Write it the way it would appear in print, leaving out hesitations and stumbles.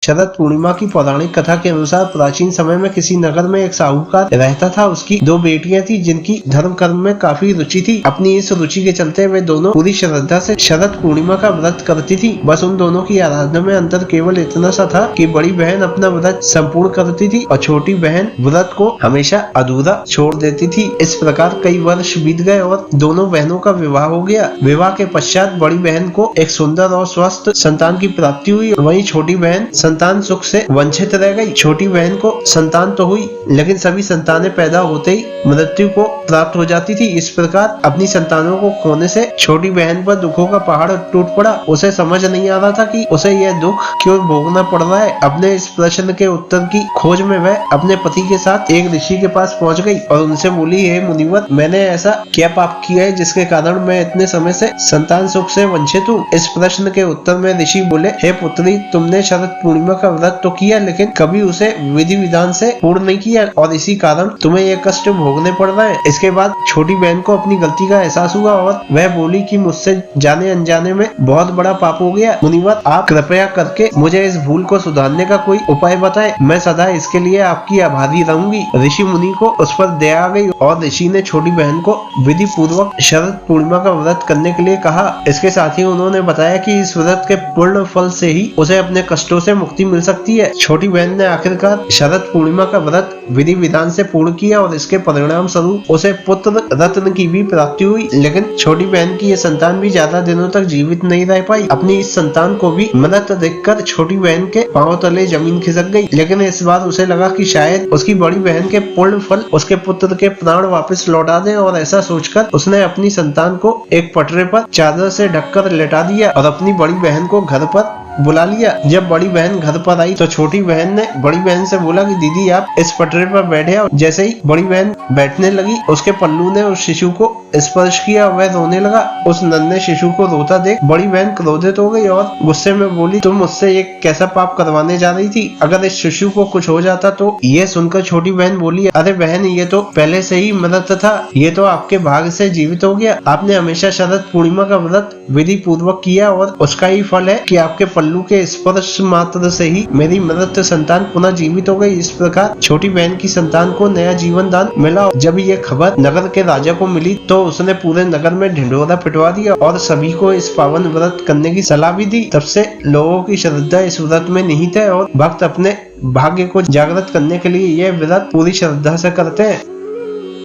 शरद पूर्णिमा की पौराणिक कथा के अनुसार प्राचीन समय में किसी नगर में एक साहूकार रहता था। उसकी 2 बेटियां थी जिनकी धर्म कर्म में काफी रुचि थी। अपनी इस रुचि के चलते वे दोनों पूरी श्रद्धा से शरद पूर्णिमा का व्रत करती थी। बस उन दोनों की आराधना में अंतर केवल इतना सा था कि बड़ी बहन अपना व्रत संपूर्ण करती थी और छोटी बहन व्रत को हमेशा अधूरा छोड़ देती थी। इस प्रकार कई वर्ष बीत गए और दोनों बहनों का विवाह हो गया। विवाह के पश्चात बड़ी बहन को एक सुंदर और स्वस्थ संतान की प्राप्ति हुई। वहीं छोटी बहन संतान सुख से वंचित रह गई। छोटी बहन को संतान तो हुई लेकिन सभी संतानें पैदा होते ही मृत्यु को प्राप्त हो जाती थी। इस प्रकार अपनी संतानों को खोने से छोटी बहन पर दुखों का पहाड़ टूट पड़ा। उसे समझ नहीं आ रहा था कि उसे यह दुख क्यों भोगना पड़ रहा है। अपने इस प्रश्न के उत्तर की खोज में वह अपने पति के साथ एक ऋषि के पास पहुंच गई और उनसे बोली, हे मुनिवर, मैंने ऐसा क्या पाप किया है जिसके कारण मैं इतने समय से संतान सुख से वंचित हूँ। इस प्रश्न के उत्तर में ऋषि बोले, हे पुत्री, तुमने शरद पूर्णिमा का व्रत तो किया लेकिन कभी उसे विधि विधान से पूर्ण नहीं किया और इसी कारण तुम्हें यह कष्ट भोगने पड़ रहा है। इसके बाद छोटी बहन को अपनी गलती का एहसास हुआ और वह बोली कि मुझसे जाने अनजाने में बहुत बड़ा पाप हो गया। मुनिवर, आप कृपया करके मुझे इस भूल को सुधारने का कोई उपाय बताएं। मैं सदा इसके लिए आपकी आभारी रहूंगी। ऋषि मुनि को उस पर दया आ गई और ऋषि ने छोटी बहन को विधि पूर्वक शरद पूर्णिमा का व्रत करने के लिए कहा। इसके साथ ही उन्होंने बताया कि इस व्रत के पूर्ण फल से ही उसे अपने कष्टों से मुक्ति मिल सकती है। छोटी बहन ने आखिरकार शरद पूर्णिमा का व्रत विधि विधान से पूर्ण किया और इसके परिणाम स्वरूप उसे पुत्र रत्न की भी प्राप्ति हुई। लेकिन छोटी बहन की ये संतान भी ज्यादा दिनों तक जीवित नहीं रह पाई। अपनी इस संतान को भी मृत देखकर छोटी बहन के पांव तले जमीन खिसक गई। लेकिन इस बार उसे लगा कि शायद उसकी बड़ी बहन के पूर्ण फल उसके पुत्र के प्राण वापस लौटा दें और ऐसा सोचकर उसने अपनी संतान को एक पटरे पर चादर से ढककर लेटा दिया और अपनी बड़ी बहन को घर पर बुला लिया। जब बड़ी बहन घर पर आई तो छोटी बहन ने बड़ी बहन से बोला कि दीदी, आप इस पटरे पर बैठे। और जैसे ही बड़ी बहन बैठने लगी उसके पल्लू ने उस शिशु को स्पर्श किया, वह रोने लगा। उस नन्हे शिशु को रोता देख बड़ी बहन क्रोधित हो गई और गुस्से में बोली, तुम मुझसे ये कैसा पाप करवाने जा रही थी? अगर इस शिशु को कुछ हो जाता तो? ये सुनकर छोटी बहन बोली, अरे बहन, ये तो पहले से ही मृत था, ये तो आपके भाग्य से जीवित हो गया। आपने हमेशा शरद पूर्णिमा का व्रत विधि पूर्वक किया और उसका ही फल है कि आपके पल्लू के स्पर्श मात्र से ही मेरी मृत संतान पुनः जीवित हो गई। इस प्रकार छोटी बहन की संतान को नया जीवन दान मिला। जब ये खबर नगर के राजा को मिली तो उसने पूरे नगर में ढिंढोरा पिटवा दिया और सभी को इस पावन व्रत करने की सलाह भी दी। तब से लोगों की श्रद्धा इस व्रत में निहित है और भक्त अपने भाग्य को जागृत करने के लिए यह व्रत पूरी श्रद्धा से करते हैं।